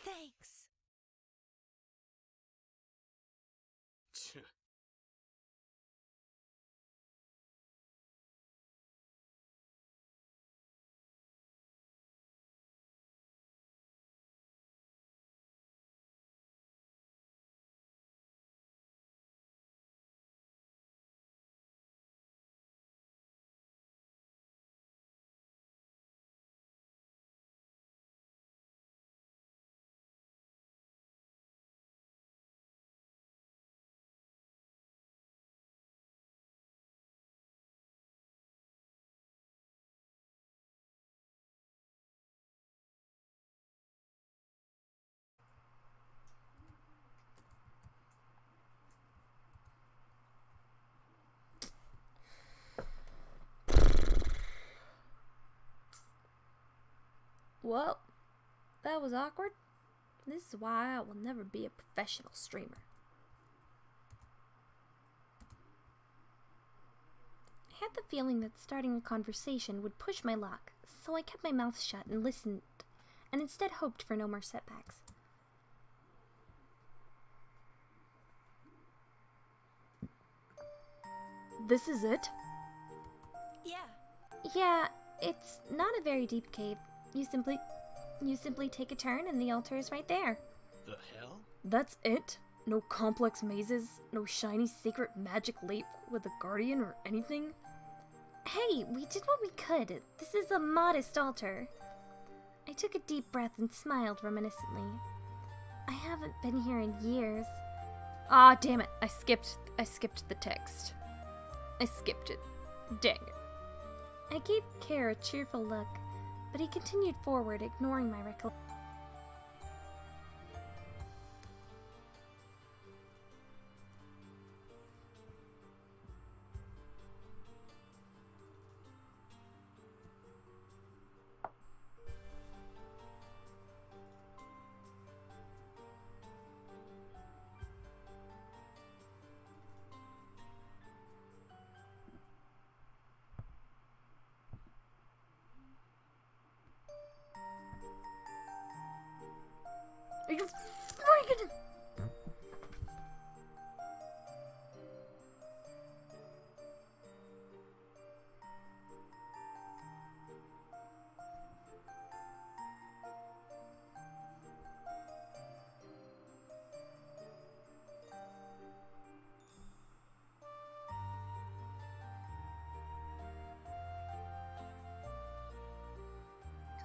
Thanks. Well, that was awkward. This is why I will never be a professional streamer. I had the feeling that starting a conversation would push my luck, so I kept my mouth shut and listened, and instead hoped for no more setbacks. This is it? Yeah, it's not a very deep cave. You simply take a turn and the altar is right there. The hell? That's it? No complex mazes, no shiny secret magic lake with a guardian or anything? Hey, we did what we could. This is a modest altar. I took a deep breath and smiled reminiscently. I haven't been here in years. Ah, damn it. I skipped the text. I skipped it. Dang it. I gave Care a cheerful look, but he continued forward, ignoring my recollection. Are you freaking...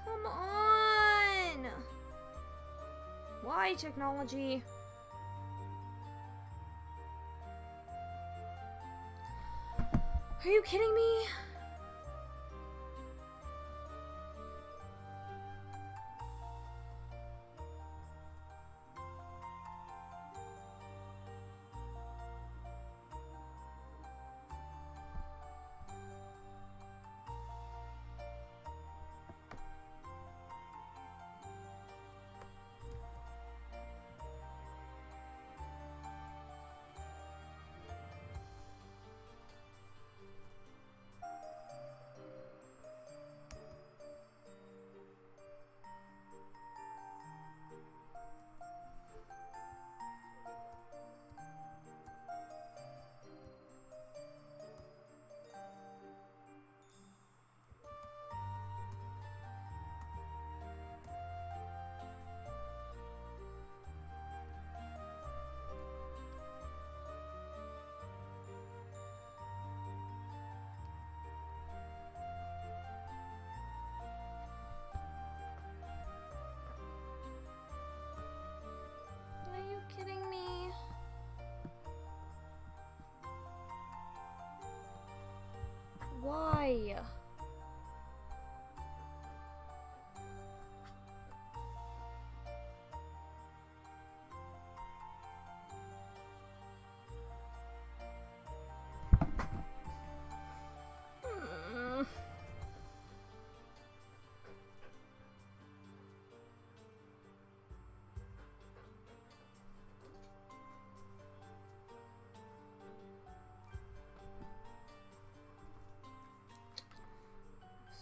Come on! Why, technology? Are you kidding me?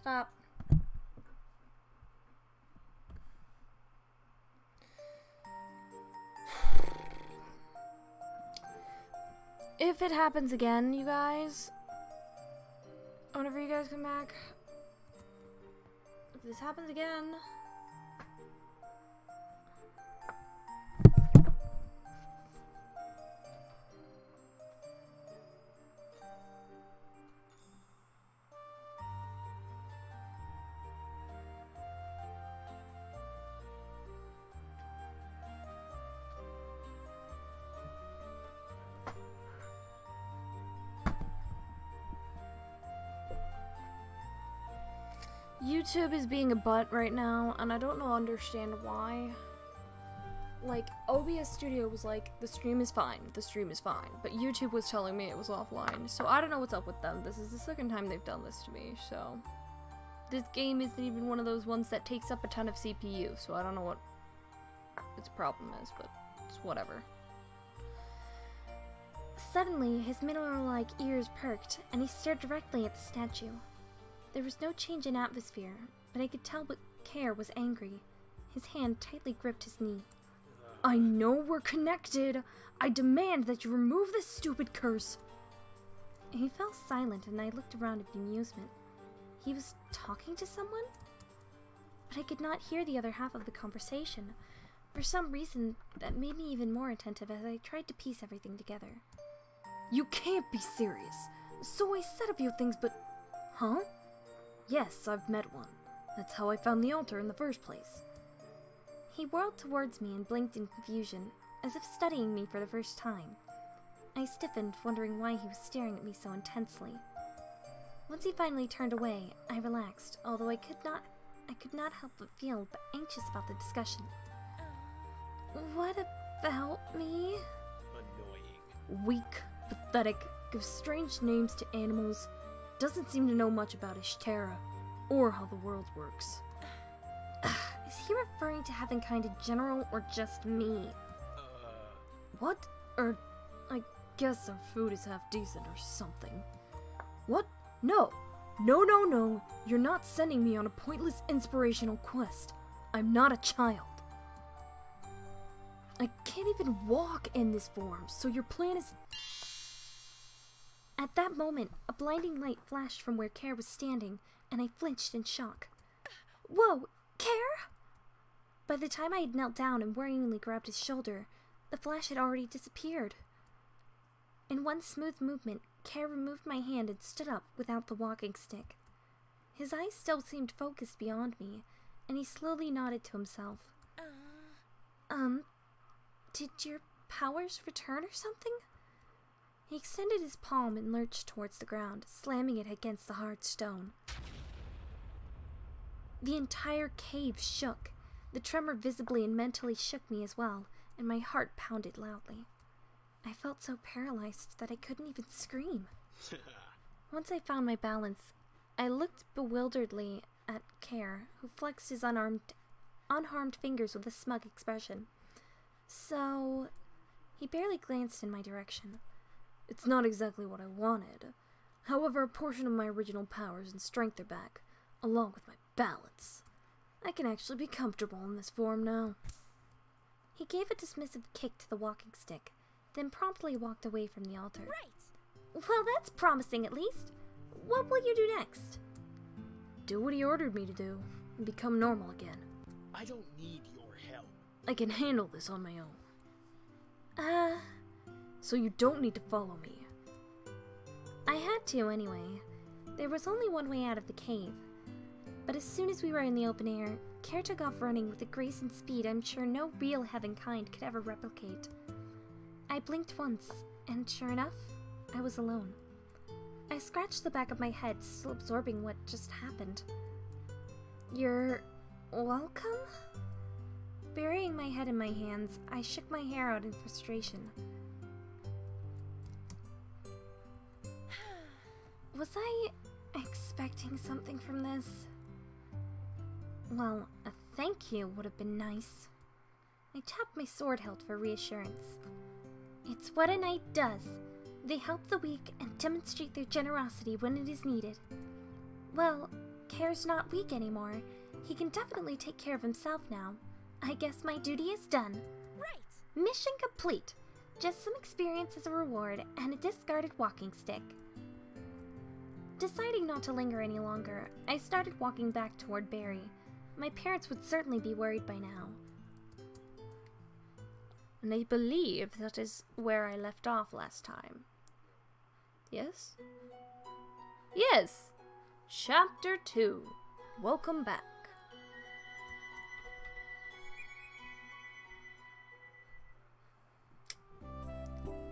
Stop. If it happens again, you guys, whenever you guys come back, if this happens again, YouTube is being a butt right now, and I don't understand why. Like, OBS Studio was like, the stream is fine, but YouTube was telling me it was offline, so I don't know what's up with them. This is the second time they've done this to me, so. This game isn't even one of those ones that takes up a ton of CPU, so I don't know what its problem is, but it's whatever. Suddenly, his mirror-like ears perked, and he stared directly at the statue. There was no change in atmosphere, but I could tell that Care was angry. His hand tightly gripped his knee. I know we're connected! I demand that you remove this stupid curse! He fell silent, and I looked around in amusement. He was talking to someone? But I could not hear the other half of the conversation. For some reason, that made me even more attentive as I tried to piece everything together. You can't be serious! So I said a few things, but... Huh? Yes, I've met one. That's how I found the altar in the first place. He whirled towards me and blinked in confusion, as if studying me for the first time. I stiffened, wondering why he was staring at me so intensely. Once he finally turned away, I relaxed, although I could not help but feel anxious about the discussion. What about me? Annoying. Weak, pathetic, gives strange names to animals, doesn't seem to know much about Ishtara, or how the world works. Is he referring to Heavenkind in general, or just me? What? I guess our food is half decent or something. What? No! No! You're not sending me on a pointless inspirational quest. I'm not a child. I can't even walk in this form, so your plan is... At that moment, a blinding light flashed from where Care was standing, and I flinched in shock. Whoa! Care? By the time I had knelt down and worryingly grabbed his shoulder, the flash had already disappeared. In one smooth movement, Care removed my hand and stood up without the walking stick. His eyes still seemed focused beyond me, and he slowly nodded to himself. Did your powers return or something? He extended his palm and lurched towards the ground, slamming it against the hard stone. The entire cave shook. The tremor visibly and mentally shook me as well, and my heart pounded loudly. I felt so paralyzed that I couldn't even scream. Once I found my balance, I looked bewilderedly at Care, who flexed his unharmed fingers with a smug expression. So, he barely glanced in my direction. It's not exactly what I wanted. However, a portion of my original powers and strength are back, along with my balance. I can actually be comfortable in this form now. He gave a dismissive kick to the walking stick, then promptly walked away from the altar. Right! Well, that's promising at least. What will you do next? Do what he ordered me to do, and become normal again. I don't need your help. I can handle this on my own. So you don't need to follow me. I had to anyway. There was only one way out of the cave. But as soon as we were in the open air, Care took off running with a grace and speed I'm sure no real Heavenkind could ever replicate. I blinked once, and sure enough, I was alone. I scratched the back of my head, still absorbing what just happened. You're welcome? Burying my head in my hands, I shook my hair out in frustration. Was I expecting something from this? Well, a thank you would have been nice. I tapped my sword hilt for reassurance. It's what a knight does. They help the weak and demonstrate their generosity when it is needed. Well, Care's not weak anymore. He can definitely take care of himself now. I guess my duty is done. Right! Mission complete. Just some experience as a reward and a discarded walking stick. Deciding not to linger any longer, I started walking back toward Barry. My parents would certainly be worried by now. And I believe that is where I left off last time. Yes? Yes! Chapter 2. Welcome back.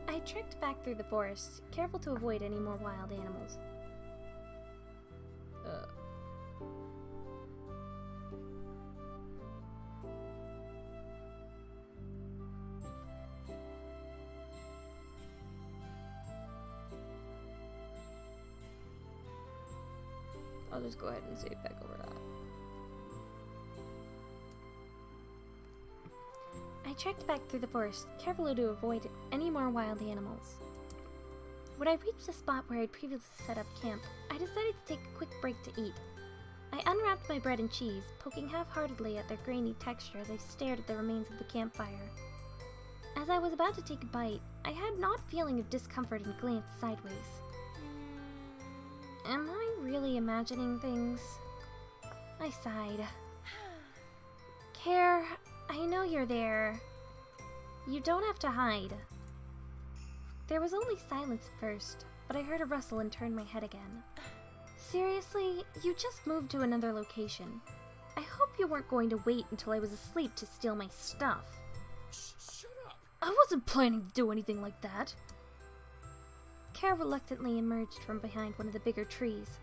I trekked back through the forest, careful to avoid any more wild animals. I'll just go ahead and save back over that. I trekked back through the forest, careful to avoid any more wild animals. When I reached the spot where I'd previously set up camp, I decided to take a quick break to eat. I unwrapped my bread and cheese, poking half-heartedly at their grainy texture as I stared at the remains of the campfire. As I was about to take a bite, I had an odd feeling of discomfort and glanced sideways. Am I really imagining things? I sighed. Care, I know you're there. You don't have to hide. There was only silence at first, but I heard a rustle and turned my head again. Seriously, you just moved to another location. I hope you weren't going to wait until I was asleep to steal my stuff. Shut up! I wasn't planning to do anything like that. Care reluctantly emerged from behind one of the bigger trees.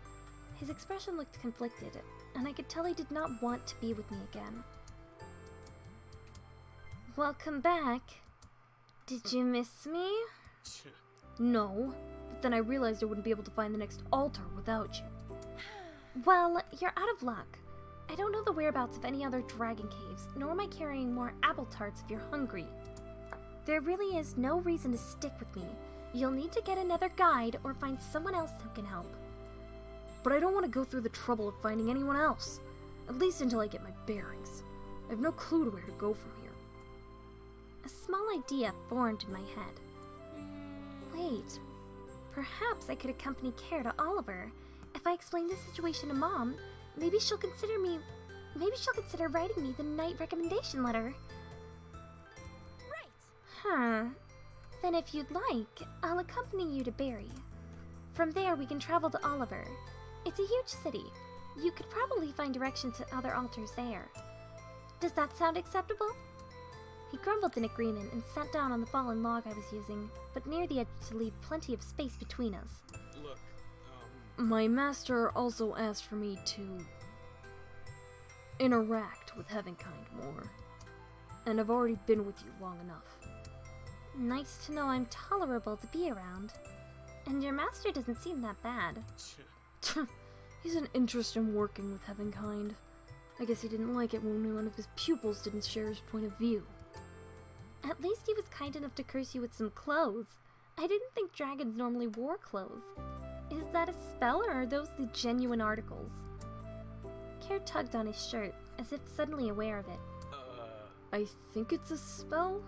His expression looked conflicted, and I could tell he did not want to be with me again. Welcome back. Did you miss me? No, but then I realized I wouldn't be able to find the next altar without you. Well, you're out of luck. I don't know the whereabouts of any other dragon caves, nor am I carrying more apple tarts if you're hungry. There really is no reason to stick with me. You'll need to get another guide or find someone else who can help. But I don't want to go through the trouble of finding anyone else, at least until I get my bearings. I have no clue to where to go from here. A small idea formed in my head. Wait, perhaps I could accompany Care to Oliver. If I explain the situation to Mom, maybe she'll consider writing me the night recommendation letter. Right! Huh. Then if you'd like, I'll accompany you to Barry. From there, we can travel to Oliver. It's a huge city. You could probably find directions to other altars there. Does that sound acceptable? He grumbled in agreement and sat down on the fallen log I was using, but near the edge to leave plenty of space between us. Look, My master also asked for me to interact with Heavenkind more, and I've already been with you long enough. Nice to know I'm tolerable to be around. And your master doesn't seem that bad. He's an interest in working with Heavenkind. I guess he didn't like it when one of his pupils didn't share his point of view. At least he was kind enough to curse you with some clothes. I didn't think dragons normally wore clothes. Is that a spell, or are those the genuine articles? Care tugged on his shirt, as if suddenly aware of it. I think it's a spell?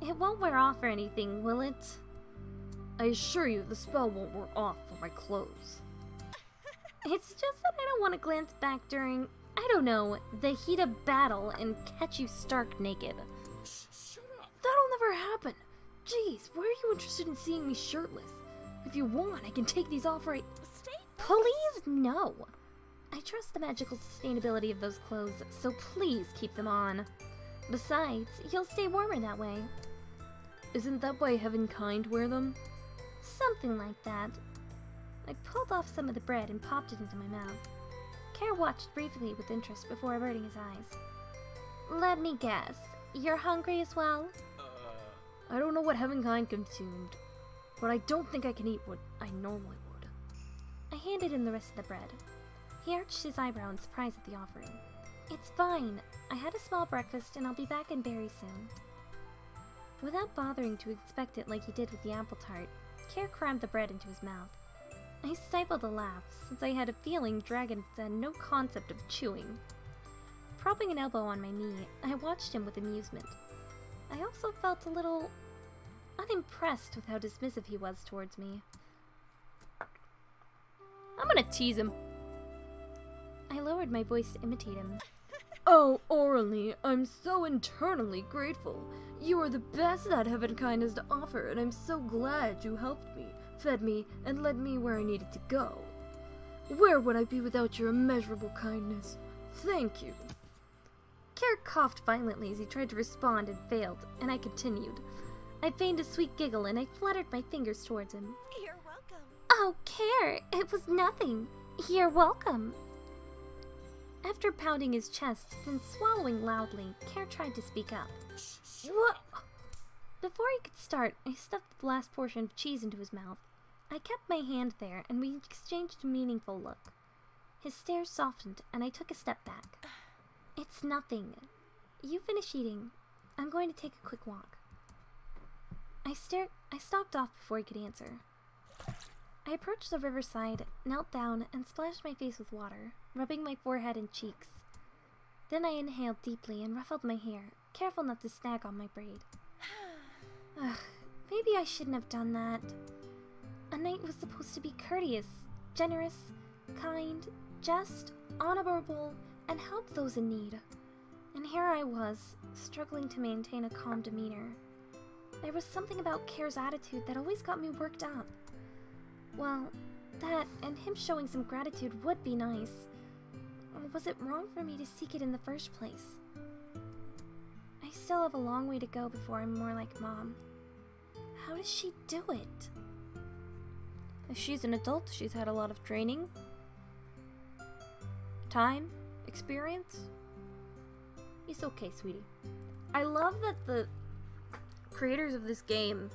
It won't wear off or anything, will it? I assure you, the spell won't wear off for my clothes. It's just that I don't want to glance back during, I don't know, the heat of battle and catch you stark naked. shut up! That'll never happen. Jeez, why are you interested in seeing me shirtless? If you want, I can take these off right... Stay Please, no. I trust the magical sustainability of those clothes, so please keep them on. Besides, you'll stay warmer that way. Isn't that why Heavenkind wear them? Something like that. I pulled off some of the bread and popped it into my mouth. Care watched briefly with interest before averting his eyes. Let me guess, you're hungry as well? I don't know what Heavenkind consumed, but I don't think I can eat what I normally would. I handed him the rest of the bread. He arched his eyebrow in surprise at the offering. It's fine. I had a small breakfast and I'll be back in Barry soon. Without bothering to inspect it like he did with the apple tart, Care crammed the bread into his mouth. I stifled a laugh, since I had a feeling dragons had no concept of chewing. Propping an elbow on my knee, I watched him with amusement. I also felt a little unimpressed with how dismissive he was towards me. I'm gonna tease him. I lowered my voice to imitate him. Oh, Orally, I'm so internally grateful. You are the best that Heavenkind has to offer, and I'm so glad you helped me, fed me, and led me where I needed to go. Where would I be without your immeasurable kindness? Thank you. Care coughed violently as he tried to respond and failed, and I continued. I feigned a sweet giggle and I fluttered my fingers towards him. You're welcome. Oh, Care, it was nothing. You're welcome. After pounding his chest, then swallowing loudly, Care tried to speak up. What? Before he could start, I stuffed the last portion of cheese into his mouth. I kept my hand there, and we exchanged a meaningful look. His stare softened, and I took a step back. It's nothing. You finish eating. I'm going to take a quick walk. I stalked off before he could answer. I approached the riverside, knelt down, and splashed my face with water, rubbing my forehead and cheeks. Then I inhaled deeply and ruffled my hair, careful not to snag on my braid. Ugh, maybe I shouldn't have done that. A knight was supposed to be courteous, generous, kind, just, honorable, and help those in need. And here I was, struggling to maintain a calm demeanor. There was something about Care's attitude that always got me worked up. Well, that and him showing some gratitude would be nice. Or was it wrong for me to seek it in the first place? I still have a long way to go before I'm more like Mom. How does she do it? She's an adult, she's had a lot of training. Time, experience. It's okay, sweetie. I love that the creators of this game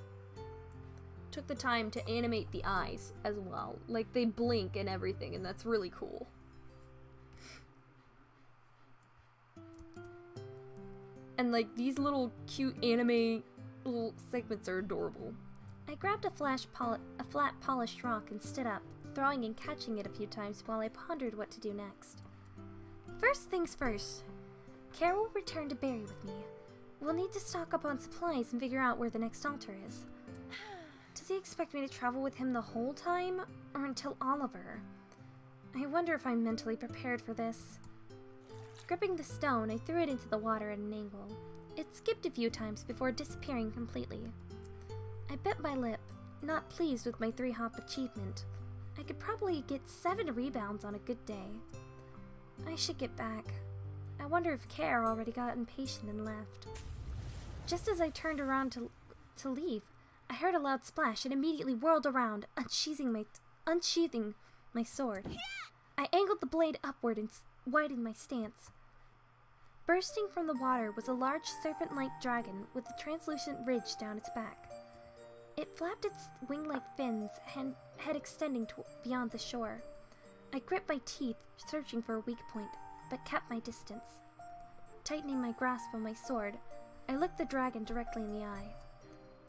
took the time to animate the eyes as well. Like, they blink and everything, and that's really cool. And, like, these little cute anime little segments are adorable. I grabbed a flat polished rock and stood up, throwing and catching it a few times while I pondered what to do next. First things first, Care will return to Barry with me. We'll need to stock up on supplies and figure out where the next altar is. Does he expect me to travel with him the whole time, or until Oliver? I wonder if I'm mentally prepared for this. Gripping the stone, I threw it into the water at an angle. It skipped a few times before disappearing completely. I bit my lip, not pleased with my 3-hop achievement. I could probably get 7 rebounds on a good day. I should get back. I wonder if Care already got impatient and left. Just as I turned around to leave, I heard a loud splash and immediately whirled around, unsheathing my sword. I angled the blade upward and widened my stance. Bursting from the water was a large serpent-like dragon with a translucent ridge down its back. It flapped its wing-like fins, head extending beyond the shore. I gripped my teeth, searching for a weak point, but kept my distance. Tightening my grasp on my sword, I looked the dragon directly in the eye.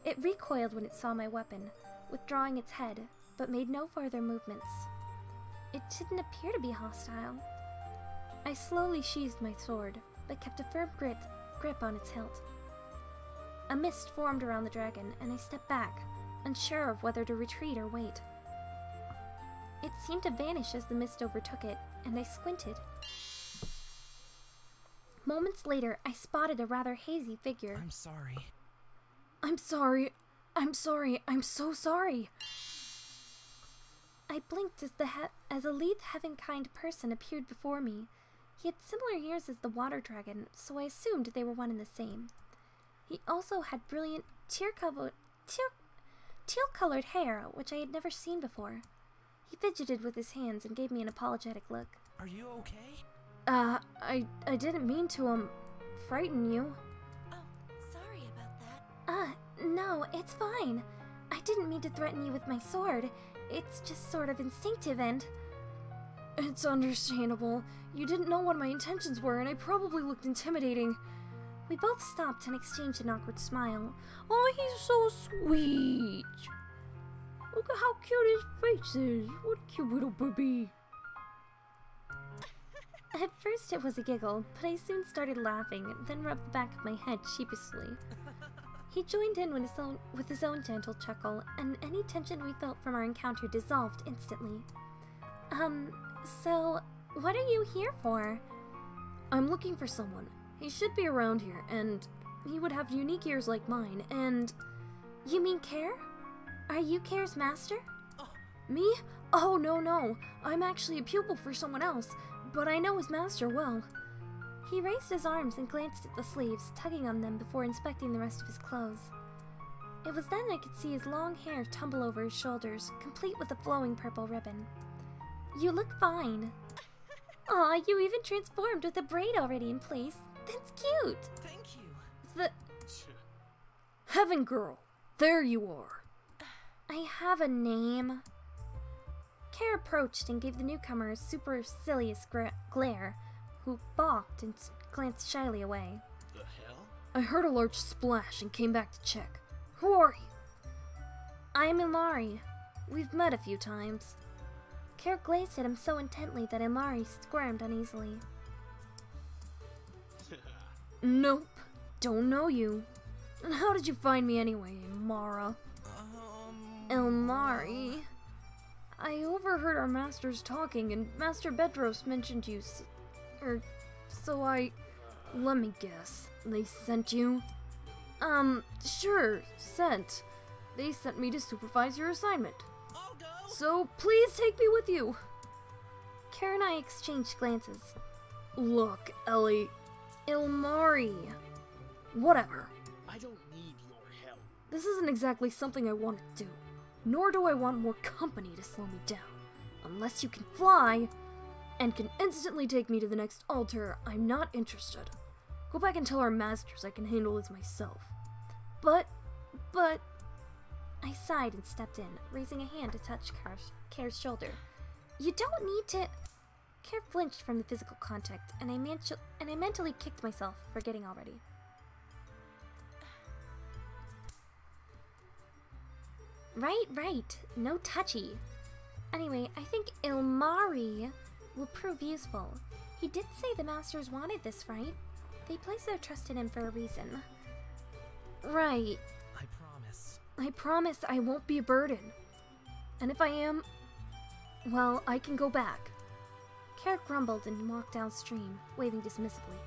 It recoiled when it saw my weapon, withdrawing its head, but made no further movements. It didn't appear to be hostile. I slowly sheathed my sword, but kept a firm grip on its hilt. A mist formed around the dragon, and I stepped back, unsure of whether to retreat or wait. It seemed to vanish as the mist overtook it, and I squinted. Moments later, I spotted a rather hazy figure. I'm sorry. I'm sorry. I'm sorry. I'm so sorry. I blinked as a lithe Heavenkind person appeared before me. He had similar ears as the water dragon, so I assumed they were one and the same. He also had brilliant teal-colored hair, which I had never seen before. He fidgeted with his hands and gave me an apologetic look. Are you okay? I didn't mean to, frighten you. Oh, sorry about that. No, it's fine. I didn't mean to threaten you with my sword. It's just sort of instinctive and... It's understandable. You didn't know what my intentions were, and I probably looked intimidating. We both stopped and exchanged an awkward smile. Oh, he's so sweet. Look at how cute his face is. What a cute little baby. At first it was a giggle, but I soon started laughing, then rubbed the back of my head sheepishly. He joined in with his own gentle chuckle, and any tension we felt from our encounter dissolved instantly. So, what are you here for? I'm looking for someone. He should be around here, and he would have unique ears like mine, and... You mean Care? Are you Care's master? Oh. Me? Oh, no. I'm actually a pupil for someone else, but I know his master well. He raised his arms and glanced at the sleeves, tugging on them before inspecting the rest of his clothes. It was then I could see his long hair tumble over his shoulders, complete with a flowing purple ribbon. You look fine. Aw, you even transformed with a braid already in place. That's cute. Thank you. The... Heaven Girl, there you are. I have a name. Care approached and gave the newcomer a supercilious glare, who balked and glanced shyly away. The hell? I heard a large splash and came back to check. Who are you? I am Ilmari. We've met a few times. Care glazed at him so intently that Ilmari squirmed uneasily. Nope, don't know you. And how did you find me anyway, Mara? Ilmari. I overheard our masters talking, and Master Bedros mentioned you, so I... Let me guess. They sent you? Sure, sent. They sent me to supervise your assignment. I'll go. So, please take me with you. Care and I exchanged glances. Look, Ellie. Ilmari. Whatever. I don't need your help. This isn't exactly something I want to do. Nor do I want more company to slow me down. Unless you can fly, and can instantly take me to the next altar, I'm not interested. Go back and tell our masters I can handle this myself. But... I sighed and stepped in, raising a hand to touch Care's shoulder. You don't need to... Care flinched from the physical contact, and I mentally kicked myself, forgetting already. Right. No touchy. Anyway, I think Ilmari will prove useful. He did say the masters wanted this, right? They placed their trust in him for a reason. Right. I promise I won't be a burden. And if I am, well, I can go back. Care grumbled and walked downstream, waving dismissively.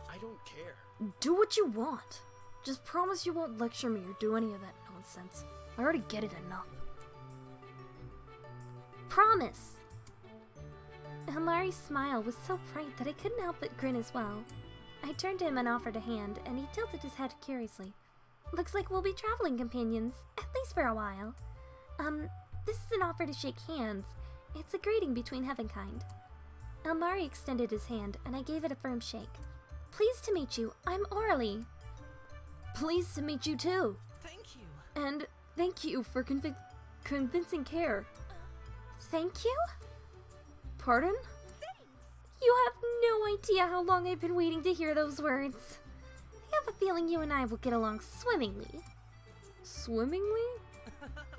I don't care. Do what you want. Just promise you won't lecture me or do any of that nonsense. I already get it enough. Promise! Ilmari's smile was so bright that I couldn't help but grin as well. I turned to him and offered a hand, and he tilted his head curiously. Looks like we'll be traveling companions, at least for a while. This is an offer to shake hands. It's a greeting between Heavenkind. Ilmari extended his hand, and I gave it a firm shake. Pleased to meet you. I'm Orly. Pleased to meet you too. Thank you. And thank you for convincing Care. Thank you? Pardon? Thanks. You have no idea how long I've been waiting to hear those words. I have a feeling you and I will get along swimmingly. Swimmingly?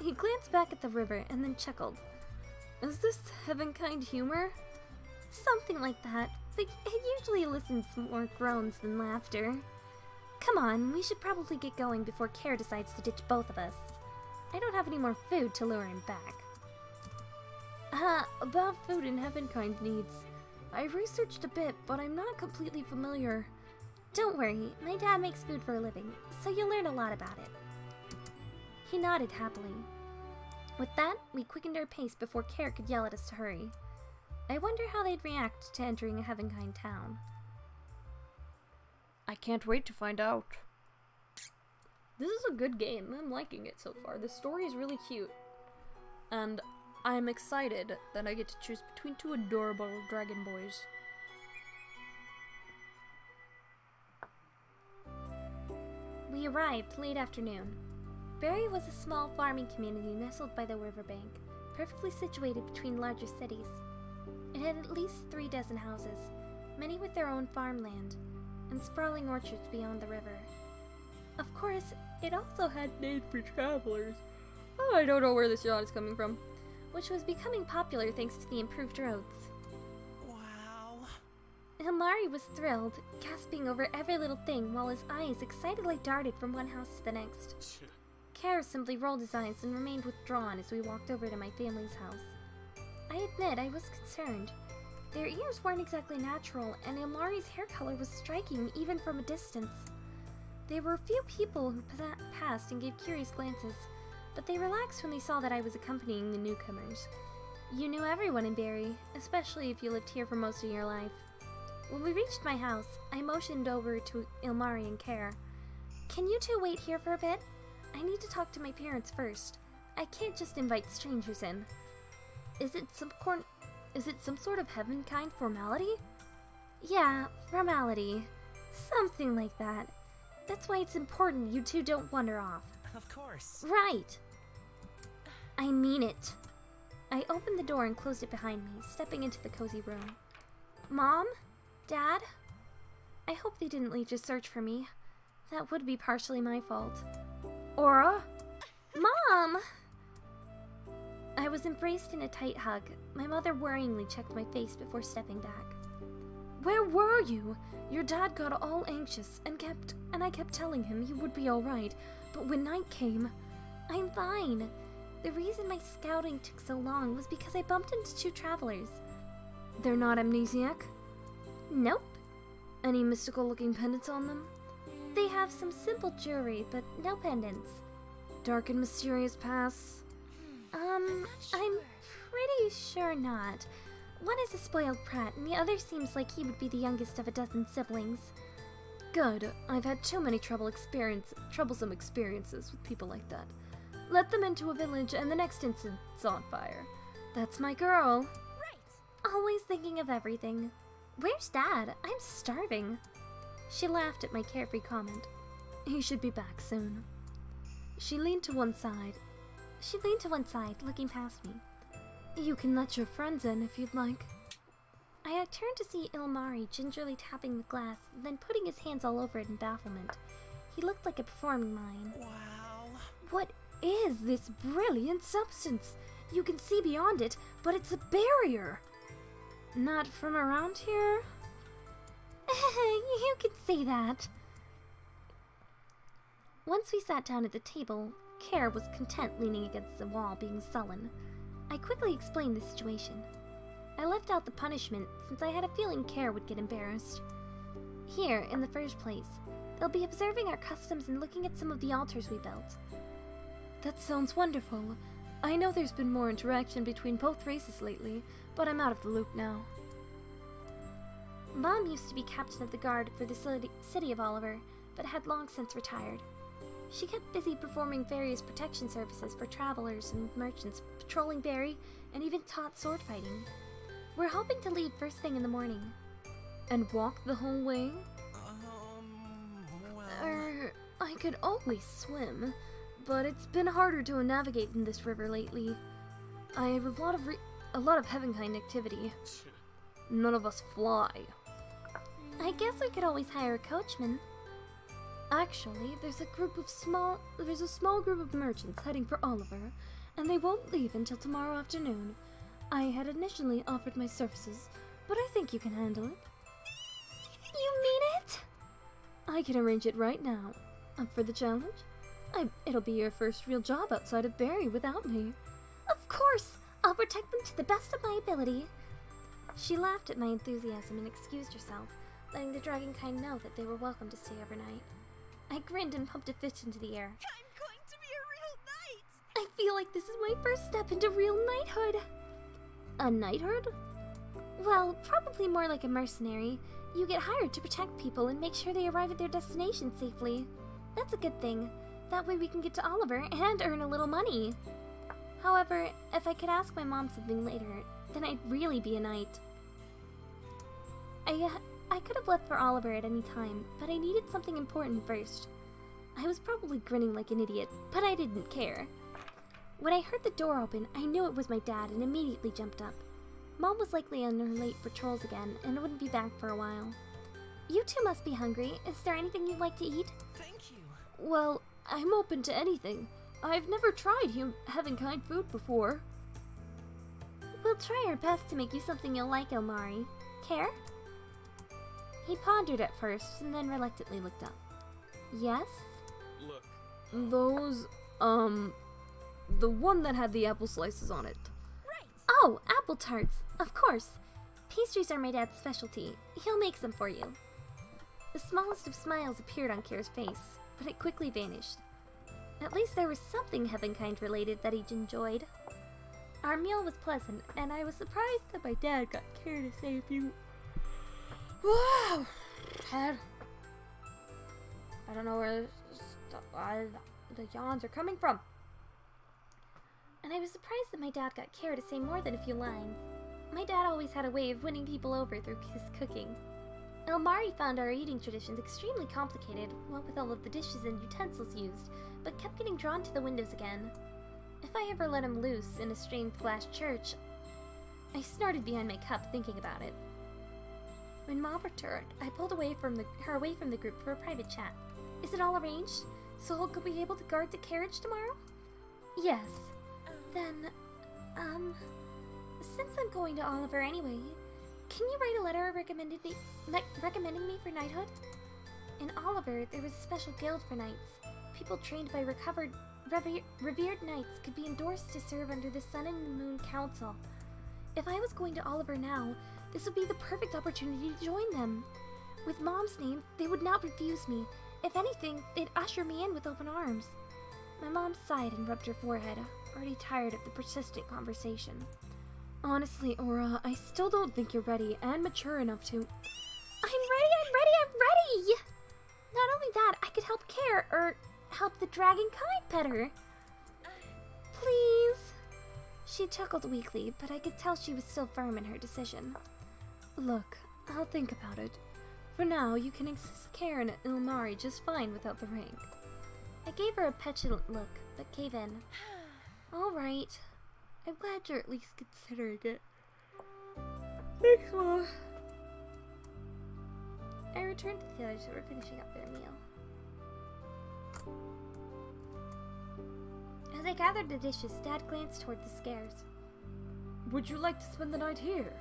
He glanced back at the river and then chuckled. Is this Heavenkind humor? Something like that, but it usually elicits more groans than laughter. Come on, we should probably get going before Care decides to ditch both of us. I don't have any more food to lure him back. About food and Heavenkind needs. I researched a bit, but I'm not completely familiar. Don't worry, my dad makes food for a living, so you'll learn a lot about it. He nodded happily. With that, we quickened our pace before Care could yell at us to hurry. I wonder how they'd react to entering a Heavenkind town. I can't wait to find out. This is a good game. I'm liking it so far. The story is really cute. And I'm excited that I get to choose between two adorable dragon boys. We arrived late afternoon. Berry was a small farming community nestled by the riverbank, perfectly situated between larger cities. It had at least 3 dozen houses, many with their own farmland, and sprawling orchards beyond the river. Of course, it also had need for travelers. Oh, I don't know where this yacht is coming from. Which was becoming popular thanks to the improved roads. Wow. Ilmari was thrilled, gasping over every little thing while his eyes excitedly darted from one house to the next. Kara simply rolled his eyes and remained withdrawn as we walked over to my family's house. I admit I was concerned. Their ears weren't exactly natural, and Ilmari's hair color was striking even from a distance. There were a few people who passed and gave curious glances, but they relaxed when they saw that I was accompanying the newcomers. You knew everyone in Barry, especially if you lived here for most of your life. When we reached my house, I motioned over to Ilmari and Kara. Can you two wait here for a bit? I need to talk to my parents first. I can't just invite strangers in. Is it some sort of heaven-kind formality? Yeah, formality. Something like that. That's why it's important you two don't wander off. Of course. Right. I mean it. I opened the door and closed it behind me, stepping into the cozy room. Mom? Dad? I hope they didn't leave to search for me. That would be partially my fault. Aura? Mom! I was embraced in a tight hug. My mother worryingly checked my face before stepping back. Where were you? Your dad got all anxious and I kept telling him you would be alright, but when night came, I'm fine. The reason my scouting took so long was because I bumped into two travelers. They're not amnesiac? Nope. Any mystical-looking pendants on them? They have some simple jewelry, but no pendants. Dark and mysterious past? I'm pretty sure not. One is a spoiled brat, and the other seems like he would be the youngest of a dozen siblings. Good. I've had too many troublesome experiences with people like that. Let them into a village, and the next instant's on fire. That's my girl. Right. Always thinking of everything. Where's Dad? I'm starving. She laughed at my carefree comment. He should be back soon. She leaned to one side, looking past me. You can let your friends in if you'd like. I had turned to see Ilmari gingerly tapping the glass, then putting his hands all over it in bafflement. He looked like a performing mime. Wow. What is this brilliant substance? You can see beyond it, but it's a barrier. Not from around here? You can say that. Once we sat down at the table, Kara was content leaning against the wall, being sullen. I quickly explained the situation. I left out the punishment since I had a feeling Kara would get embarrassed. Here, in the first place, they'll be observing our customs and looking at some of the altars we built. That sounds wonderful. I know there's been more interaction between both races lately, but I'm out of the loop now. Mom used to be captain of the guard for the city of Oliver, but had long since retired. She kept busy performing various protection services for travelers and merchants, patrolling Barry, and even taught sword fighting. We're hoping to leave first thing in the morning. And walk the whole way? Well... I could always swim, but it's been harder to navigate in this river lately. I have a lot of heaven-kind activity. None of us fly. I guess we could always hire a coachman. Actually, there's a small group of merchants heading for Oliver, and they won't leave until tomorrow afternoon. I had initially offered my services, but I think you can handle it. You mean it? I can arrange it right now. Up for the challenge? It'll be your first real job outside of Barry without me. Of course! I'll protect them to the best of my ability. She laughed at my enthusiasm and excused herself, letting the dragonkind know that they were welcome to stay overnight. I grinned and pumped a fist into the air. I'm going to be a real knight! I feel like this is my first step into real knighthood. A knighthood? Well, probably more like a mercenary. You get hired to protect people and make sure they arrive at their destination safely. That's a good thing. That way we can get to Oliver and earn a little money. However, if I could ask my mom something later, then I'd really be a knight. I could have left for Oliver at any time, but I needed something important first. I was probably grinning like an idiot, but I didn't care. When I heard the door open, I knew it was my dad and immediately jumped up. Mom was likely on her late patrols again and wouldn't be back for a while. You two must be hungry. Is there anything you'd like to eat? Thank you. Well, I'm open to anything. I've never tried heaven-kind food before. We'll try our best to make you something you'll like, Elmari. Care? He pondered at first, and then reluctantly looked up. Yes? Look. Those, the one that had the apple slices on it. Right. Oh, apple tarts. Of course. Pastries are my dad's specialty. He'll make some for you. The smallest of smiles appeared on Kira's face, but it quickly vanished. At least there was something heaven-kind related that he enjoyed. Our meal was pleasant, and I was surprised that my dad got Kira to say a few... Wow! I don't know where the yawns are coming from. And I was surprised that my dad got Kira to say more than a few lines. My dad always had a way of winning people over through his cooking. Elmari found our eating traditions extremely complicated, what with all of the dishes and utensils used, but kept getting drawn to the windows again. If I ever let him loose in a stained glass church, I snorted behind my cup thinking about it. When Mom returned, I pulled her away from the group for a private chat. Is it all arranged? So Hulk will be able to guard the carriage tomorrow? Yes. Then, since I'm going to Oliver anyway, can you write a letter recommending me for knighthood? In Oliver, there was a special guild for knights. People trained by revered knights could be endorsed to serve under the Sun and Moon Council. If I was going to Oliver now, this would be the perfect opportunity to join them. With Mom's name, they would not refuse me. If anything, they'd usher me in with open arms. My mom sighed and rubbed her forehead, already tired of the persistent conversation. Honestly, Aura, I still don't think you're ready and mature enough to... I'm ready! Not only that, I could help care, or help the dragon kind better. Please? She chuckled weakly, but I could tell she was still firm in her decision. Look, I'll think about it. For now, you can assist Karen at Ilmari just fine without the rank. I gave her a petulant look, but gave in. Alright. I'm glad you're at least considering it. Thanks, Mom. I returned to the others who were finishing up their meal. As I gathered the dishes, Dad glanced toward the scares. Would you like to spend the night here?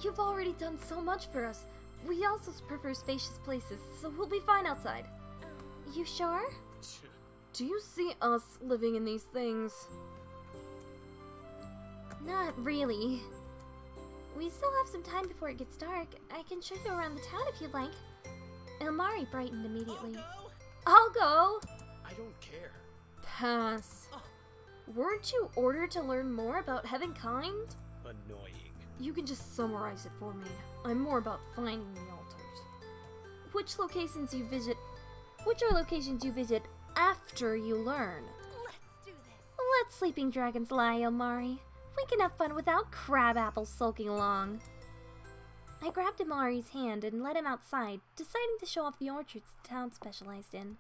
You've already done so much for us. We also prefer spacious places, so we'll be fine outside. You sure? Do you see us living in these things? Not really. We still have some time before it gets dark. I can show you around the town if you'd like. Elmari brightened immediately. I'll go! I don't care. Pass. Weren't you ordered to learn more about Heavenkind? Annoying. You can just summarize it for me. I'm more about finding the altars. Which are locations you visit after you learn? Let's do this. Let sleeping dragons lie, Elmari. We can have fun without Crabapple sulking along. I grabbed Amari's hand and led him outside, deciding to show off the orchards the town specialized in.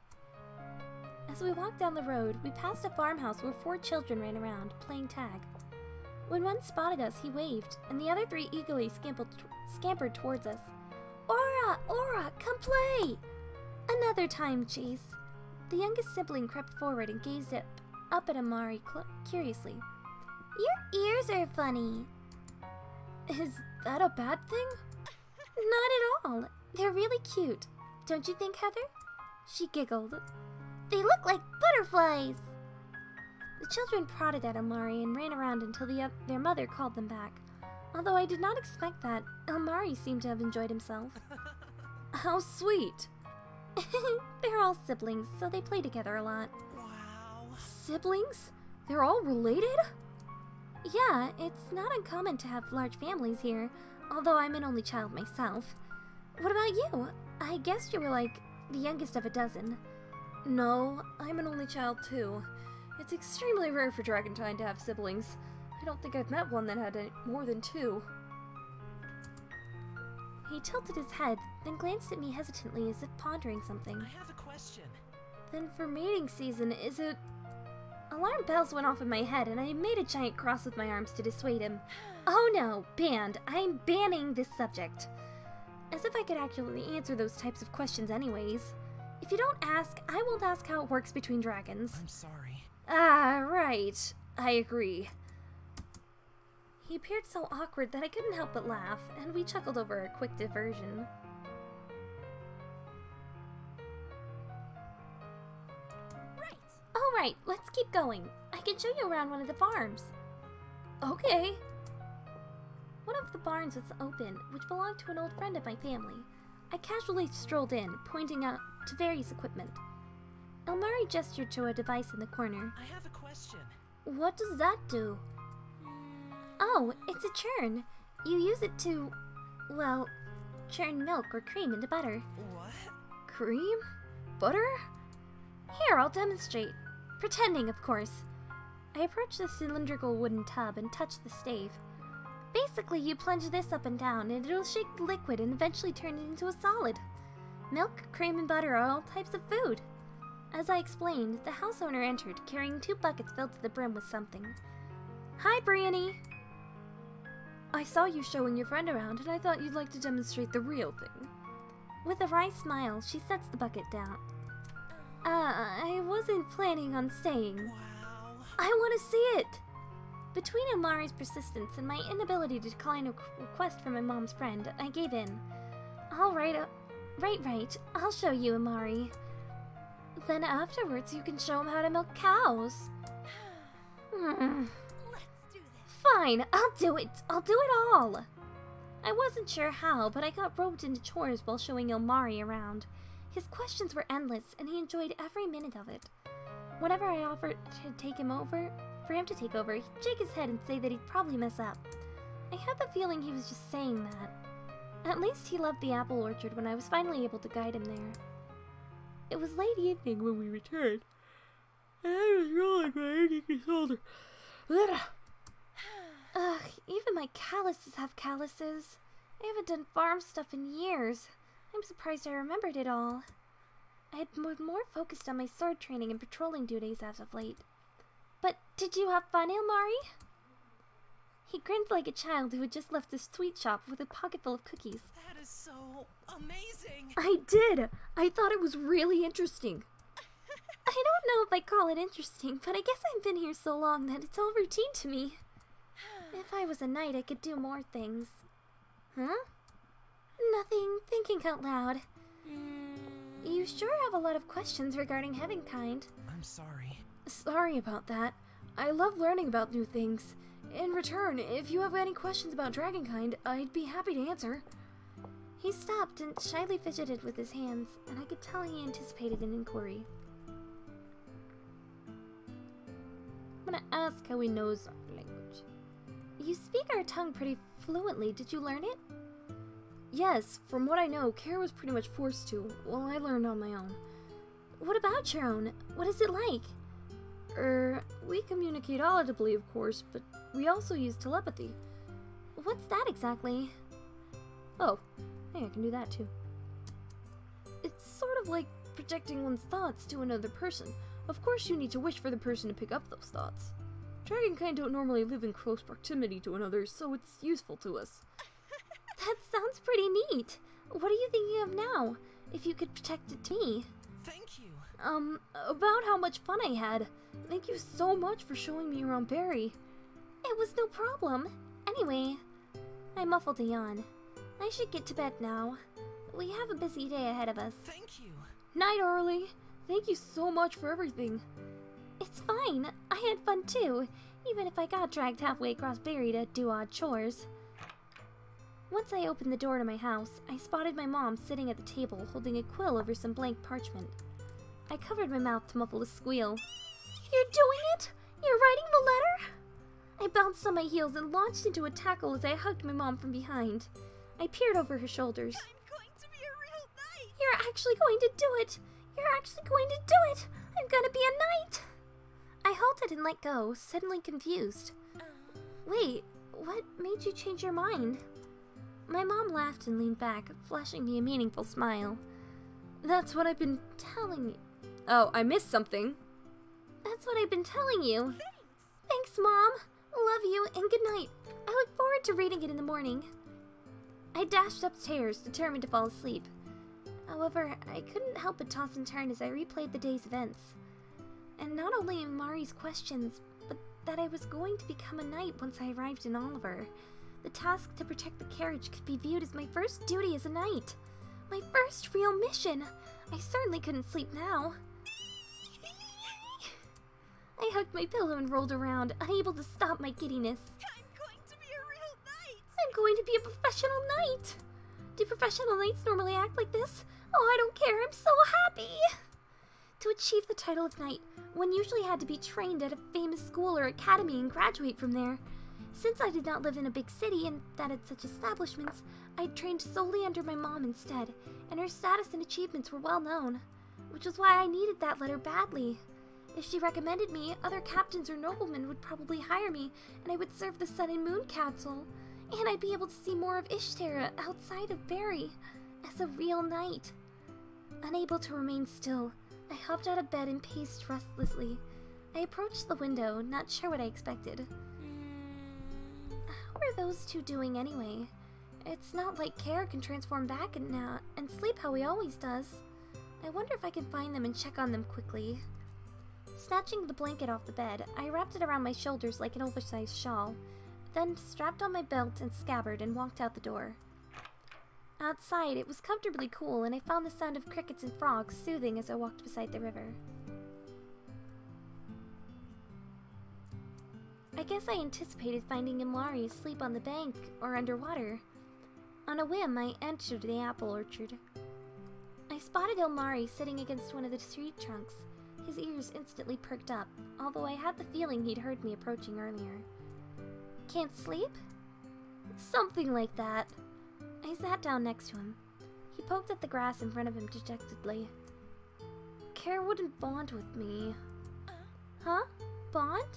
As we walked down the road, we passed a farmhouse where 4 children ran around, playing tag. When one spotted us, he waved, and the other 3 eagerly scampered towards us. Aura, come play! Another time chase. The youngest sibling crept forward and gazed up at Amari curiously. Your ears are funny. Is that a bad thing? Not at all. They're really cute. Don't you think, Heather? She giggled. They look like butterflies. The children prodded at Amari and ran around until their mother called them back. Although I did not expect that, Amari seemed to have enjoyed himself. How sweet. They're all siblings, so they play together a lot. Wow. Siblings? They're all related? Yeah, it's not uncommon to have large families here, although I'm an only child myself. What about you? I guess you were like the youngest of a dozen. No, I'm an only child too. It's extremely rare for Dragontine to have siblings. I don't think I've met one that had more than 2. He tilted his head, then glanced at me hesitantly as if pondering something. I have a question. Then for mating season, is it... Alarm bells went off in my head, and I made a giant cross with my arms to dissuade him. Oh no, banned. I'm banning this subject. As if I could accurately answer those types of questions anyways. If you don't ask, I won't ask how it works between dragons. I'm sorry. Ah, right. I agree. He appeared so awkward that I couldn't help but laugh, and we chuckled over a quick diversion. Right. Alright, let's keep going. I can show you around one of the farms. Okay. One of the barns was open, which belonged to an old friend of my family. I casually strolled in, pointing out to various equipment. Elmari gestured to a device in the corner. I have a question. What does that do? Oh, it's a churn. You use it to, well, churn milk or cream into butter. What? Cream? Butter? Here, I'll demonstrate. Pretending, of course. I approached the cylindrical wooden tub and touched the stave. Basically, you plunge this up and down, and it'll shake the liquid and eventually turn it into a solid. Milk, cream, and butter are all types of food. As I explained, the house owner entered, carrying 2 buckets filled to the brim with something. Hi, Briony! I saw you showing your friend around, and I thought you'd like to demonstrate the real thing. With a wry smile, she sets the bucket down. I wasn't planning on staying. Wow. I want to see it! Between Amari's persistence and my inability to decline a request from my mom's friend, I gave in. Alright, right, I'll show you, Amari. Then afterwards you can show him how to milk cows. Let's do this. Fine, I'll do it all! I wasn't sure how, but I got roped into chores while showing Ilmari around. His questions were endless, and he enjoyed every minute of it. Whenever I offered for him to take over, he'd shake his head and say that he'd probably mess up. I had the feeling he was just saying that. At least he loved the apple orchard when I was finally able to guide him there. It was late evening when we returned, and I was rolling my aching shoulder. Ugh, even my calluses have calluses. I haven't done farm stuff in years. I'm surprised I remembered it all. I had been more focused on my sword training and patrolling duties as of late. But did you have fun, Ilmari? He grinned like a child who had just left the sweet shop with a pocket full of cookies. That is so amazing. I did! I thought it was really interesting. I don't know if I call it interesting, but I guess I've been here so long that it's all routine to me. If I was a knight, I could do more things. Huh? Nothing. Thinking out loud. You sure have a lot of questions regarding Heavenkind. I'm sorry. Sorry about that. I love learning about new things. In return, if you have any questions about Dragonkind, I'd be happy to answer. He stopped and shyly fidgeted with his hands, and I could tell he anticipated an inquiry. I'm gonna ask how he knows our language. You speak our tongue pretty fluently. Did you learn it? Yes, from what I know, Kara was pretty much forced to, while I learned on my own. What about your own? What is it like? We communicate audibly, of course, but we also use telepathy. What's that exactly? Oh, hey, I can do that too. It's sort of like projecting one's thoughts to another person. Of course you need to wish for the person to pick up those thoughts. Dragonkind don't normally live in close proximity to another, so it's useful to us. That sounds pretty neat. What are you thinking of now? If you could protect it to me. Thank you. About how much fun I had. Thank you so much for showing me around Barry. It was no problem. Anyway, I muffled a yawn. I should get to bed now. We have a busy day ahead of us. Thank you. Night, Orly. Thank you so much for everything. It's fine. I had fun too, even if I got dragged halfway across Barry to do odd chores. Once I opened the door to my house, I spotted my mom sitting at the table holding a quill over some blank parchment. I covered my mouth to muffle a squeal. You're doing it? You're writing the letter? I bounced on my heels and launched into a tackle as I hugged my mom from behind. I peered over her shoulders. I'm going to be a real knight. You're actually going to do it! You're actually going to do it! I'm gonna be a knight! I halted and let go, suddenly confused. Wait, what made you change your mind? My mom laughed and leaned back, flashing me a meaningful smile. That's what I've been telling you. Oh, I missed something. That's what I've been telling you. Thanks, Mom. Love you, and good night. I look forward to reading it in the morning. I dashed upstairs, determined to fall asleep. However, I couldn't help but toss and turn as I replayed the day's events. And not only Mari's questions, but that I was going to become a knight once I arrived in Oliver. The task to protect the carriage could be viewed as my first duty as a knight. My first real mission. I certainly couldn't sleep now. I hugged my pillow and rolled around, unable to stop my giddiness. I'm going to be a real knight! I'm going to be a professional knight! Do professional knights normally act like this? Oh, I don't care, I'm so happy! To achieve the title of knight, one usually had to be trained at a famous school or academy and graduate from there. Since I did not live in a big city and that had such establishments, I trained solely under my mom instead, and her status and achievements were well known, which was why I needed that letter badly. If she recommended me, other captains or noblemen would probably hire me, and I would serve the Sun and Moon Council, and I'd be able to see more of Ishtara outside of Barry, as a real knight. Unable to remain still, I hopped out of bed and paced restlessly. I approached the window, not sure what I expected. How are those two doing anyway? It's not like Kara can transform back and sleep how he always does. I wonder if I can find them and check on them quickly. Snatching the blanket off the bed, I wrapped it around my shoulders like an oversized shawl, then strapped on my belt and scabbard and walked out the door. Outside, it was comfortably cool, and I found the sound of crickets and frogs soothing as I walked beside the river. I guess I anticipated finding Imlari asleep on the bank or underwater. On a whim, I entered the apple orchard. I spotted Ilmari sitting against one of the tree trunks. His ears instantly perked up, although I had the feeling he'd heard me approaching earlier. Can't sleep? Something like that. I sat down next to him. He poked at the grass in front of him dejectedly. Kara wouldn't bond with me. Huh? Bond?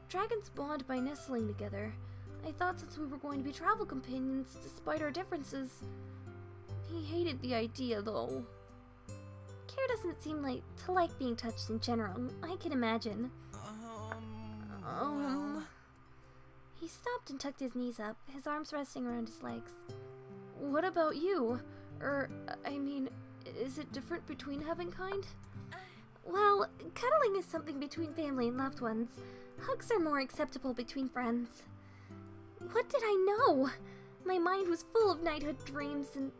Dragons bond by nestling together. I thought since we were going to be travel companions, despite our differences. He hated the idea, though. Kara doesn't seem to like being touched in general. I can imagine. Well... He stopped and tucked his knees up, his arms resting around his legs. What about you? I mean, is it different between Heavenkind? Well, cuddling is something between family and loved ones. Hugs are more acceptable between friends. What did I know? My mind was full of knighthood dreams and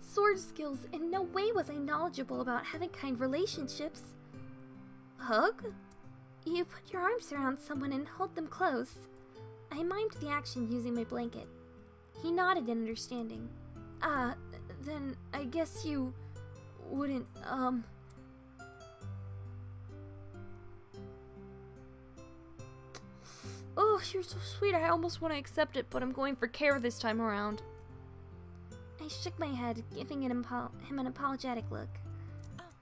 sword skills. In no way was I knowledgeable about Heavenkind relationships. Hug? You put your arms around someone and hold them close. I mimed the action using my blanket. He nodded in understanding. Then I guess you wouldn't, Oh, you're so sweet. I almost want to accept it, but I'm going for Kara this time around. I shook my head, giving him an apologetic look.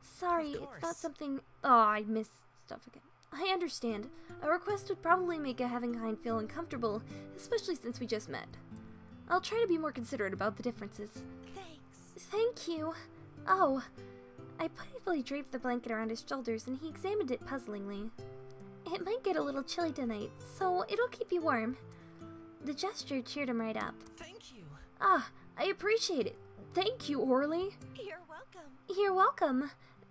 Sorry, it's not something... Oh, I missed stuff again. I understand. A request would probably make a Heavenkind feel uncomfortable, especially since we just met. I'll try to be more considerate about the differences. Thanks. Thank you. Oh. I playfully draped the blanket around his shoulders and he examined it puzzlingly. It might get a little chilly tonight, so it'll keep you warm. The gesture cheered him right up. Thank you. Ah, I appreciate it. Thank you, Orly. You're welcome. You're welcome.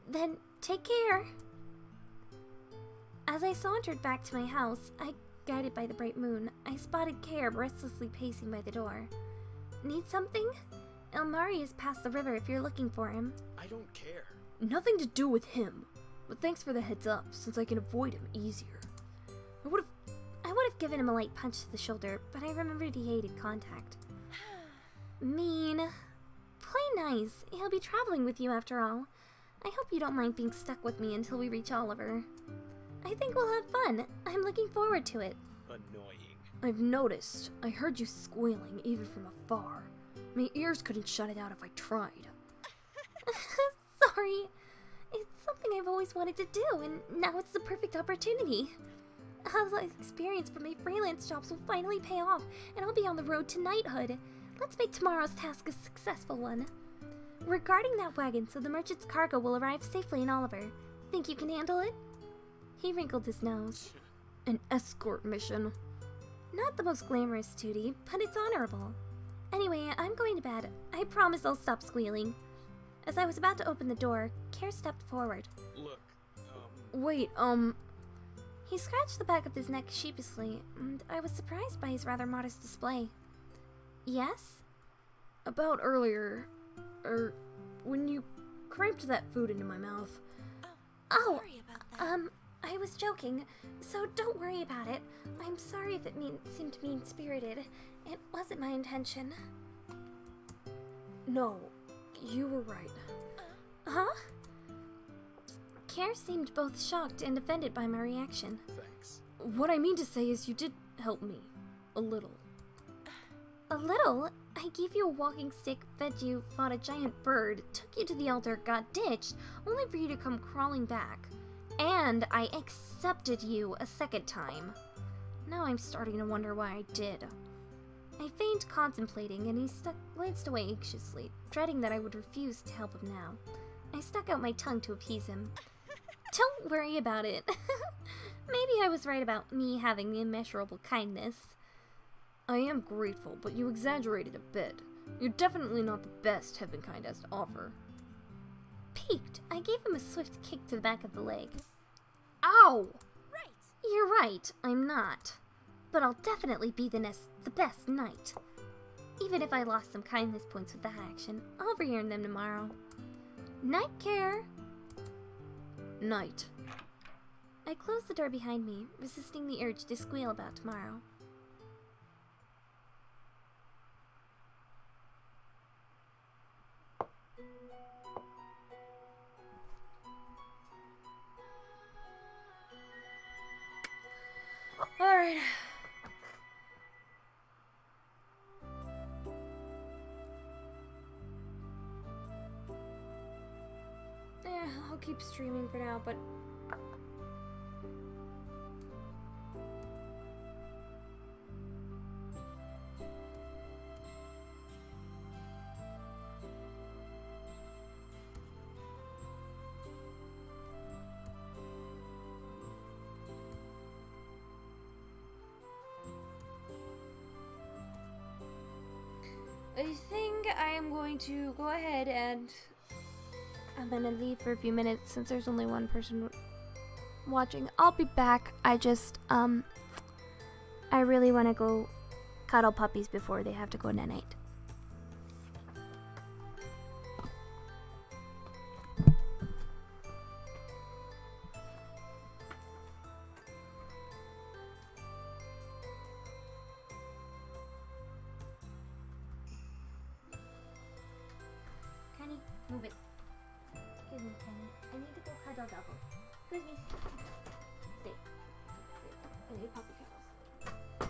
Then take care. As I sauntered back to my house, guided by the bright moon, I spotted Kara restlessly pacing by the door. Need something? Ilmari is past the river if you're looking for him. I don't care. Nothing to do with him. But thanks for the heads up, since I can avoid him easier. I would have given him a light punch to the shoulder, but I remembered he hated contact. Mean. Play nice. He'll be traveling with you after all. I hope you don't mind being stuck with me until we reach Oliver. I think we'll have fun. I'm looking forward to it. Annoying. I've noticed. I heard you squealing even from afar. My ears couldn't shut it out if I tried. Sorry. It's something I've always wanted to do, and now it's the perfect opportunity. All the experience from my freelance jobs will finally pay off, and I'll be on the road to knighthood. Let's make tomorrow's task a successful one. We're guarding that wagon so the merchant's cargo will arrive safely in Oliver. Think you can handle it? He wrinkled his nose. An escort mission. Not the most glamorous duty, but it's honorable. Anyway, I'm going to bed. I promise I'll stop squealing. As I was about to open the door, Care stepped forward. Look, Wait, He scratched the back of his neck sheepishly, and I was surprised by his rather modest display. Yes? about earlier, when you crammed that food into my mouth. Oh, Sorry about that. I was joking, so don't worry about it. I'm sorry if it seemed mean-spirited. It wasn't my intention. No, you were right. Huh? Care seemed both shocked and offended by my reaction. thanks. What I mean to say is you did help me. A little. A little? I gave you a walking stick, fed you, fought a giant bird, took you to the altar, got ditched, only for you to come crawling back. And I accepted you a second time. Now I'm starting to wonder why I did. I feigned contemplating, and he glanced away anxiously, dreading that I would refuse to help him now. I stuck out my tongue to appease him. Don't worry about it. Maybe I was right about me having the immeasurable kindness. I am grateful, but you exaggerated a bit. You're definitely not the best Heaven Kind has to offer. Piqued, I gave him a swift kick to the back of the leg. Ow! Right. You're right, I'm not. But I'll definitely be the best knight. Even if I lost some kindness points with that action, I'll re-earn them tomorrow. Night, Care! Night. I closed the door behind me, resisting the urge to squeal about tomorrow. Alright. I'll keep streaming for now, but I think I am going to go ahead and I'm gonna leave for a few minutes since there's only one person watching. I'll be back. I really want to go cuddle puppies before they have to go night-night. Kenny, move it. Excuse me, Kenny. I need to go cuddle double. Excuse me. Stay. I need puppy cuddles.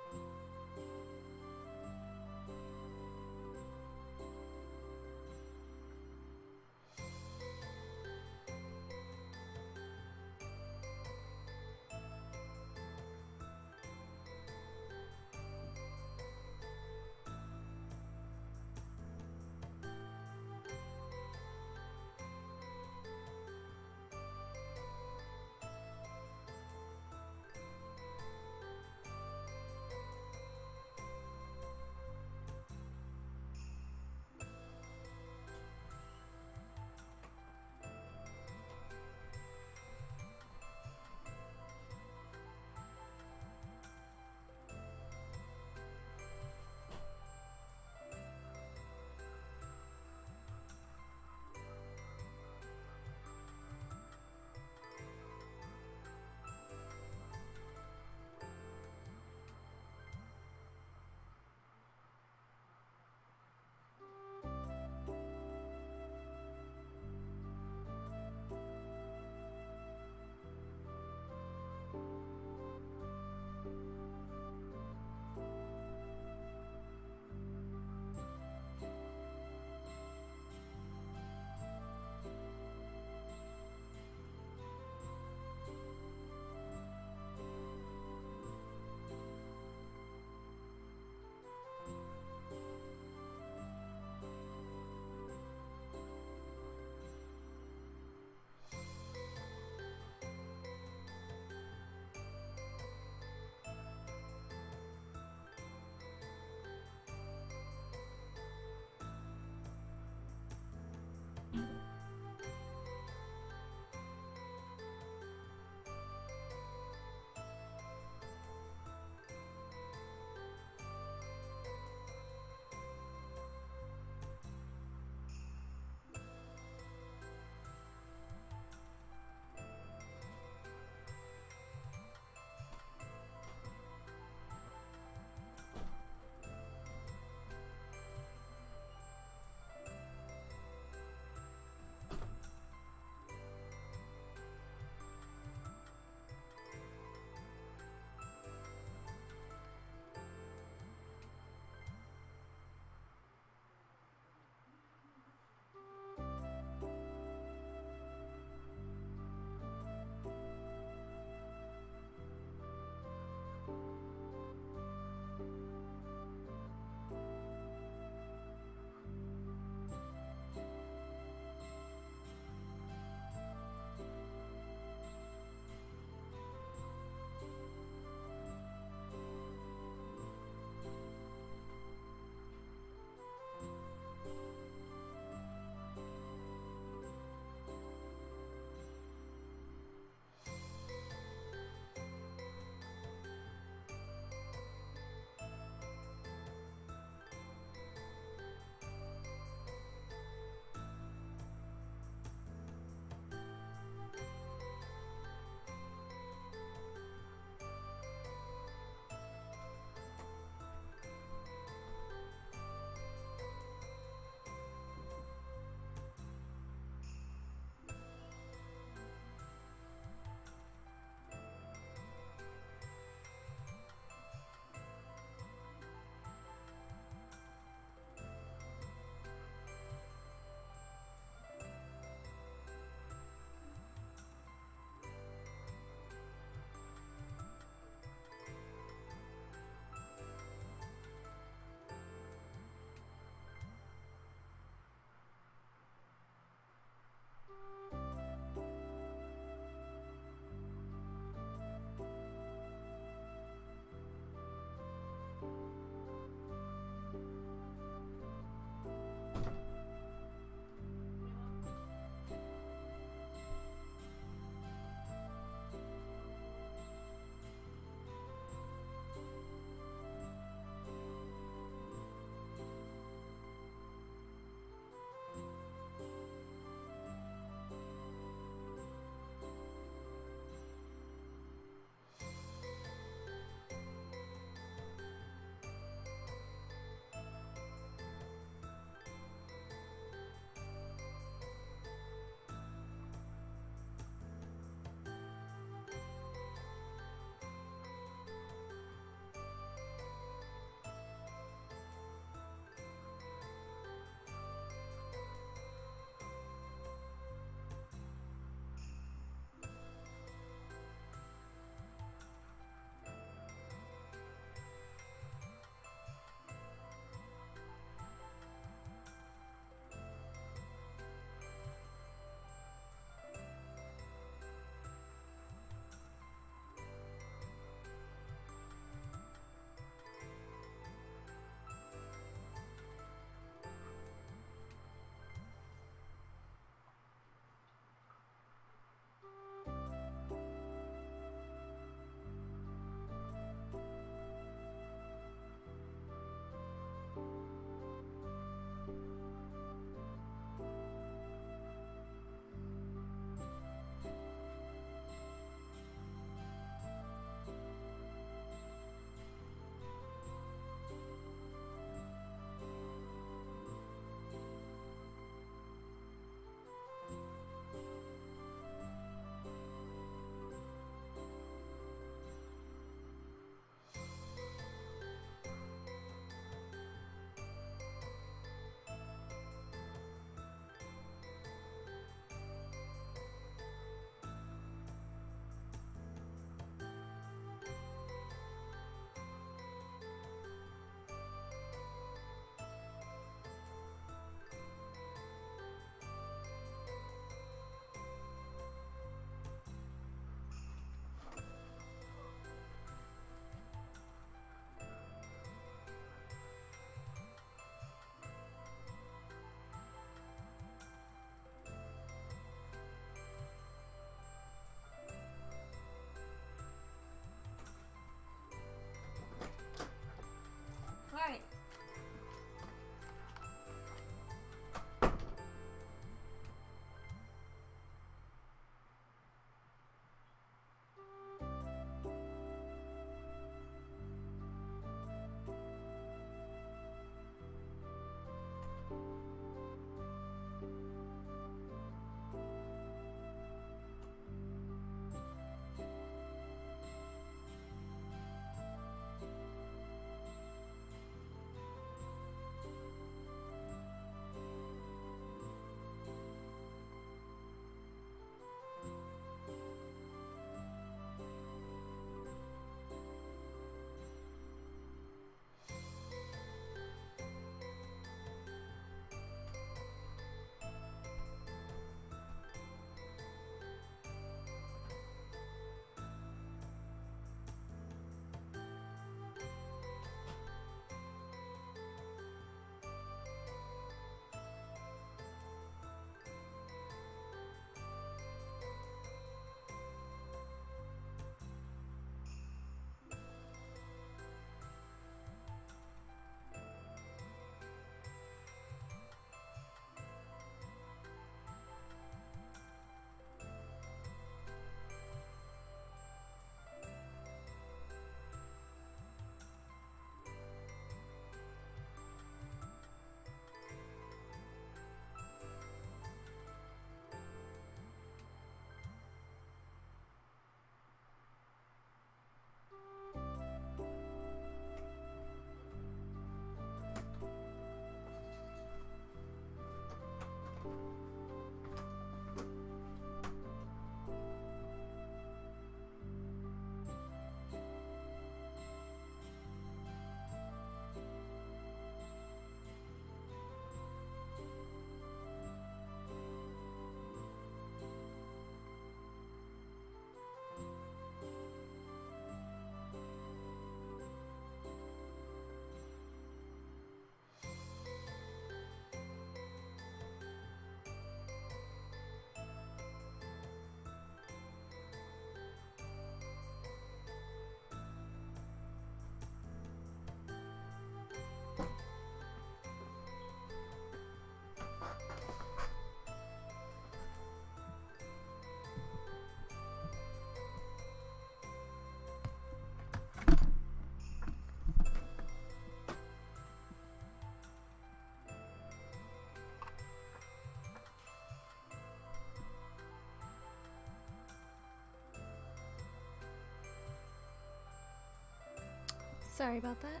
Sorry about that.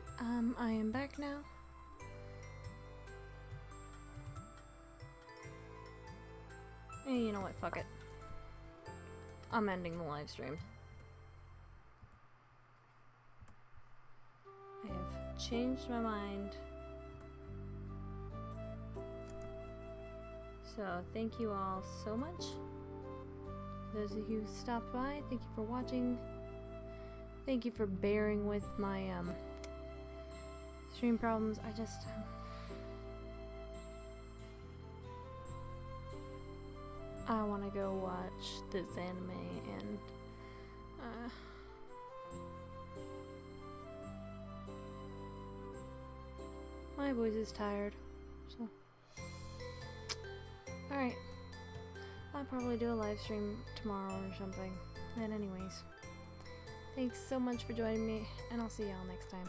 I am back now. Hey, you know what? Fuck it. I'm ending the live stream. I have changed my mind. So, thank you all so much. Those of you who stopped by, thank you for watching. Thank you for bearing with my stream problems. I want to go watch this anime and my voice is tired, so alright. I'll probably do a live stream tomorrow or something. And anyways, thanks so much for joining me, and I'll see y'all next time.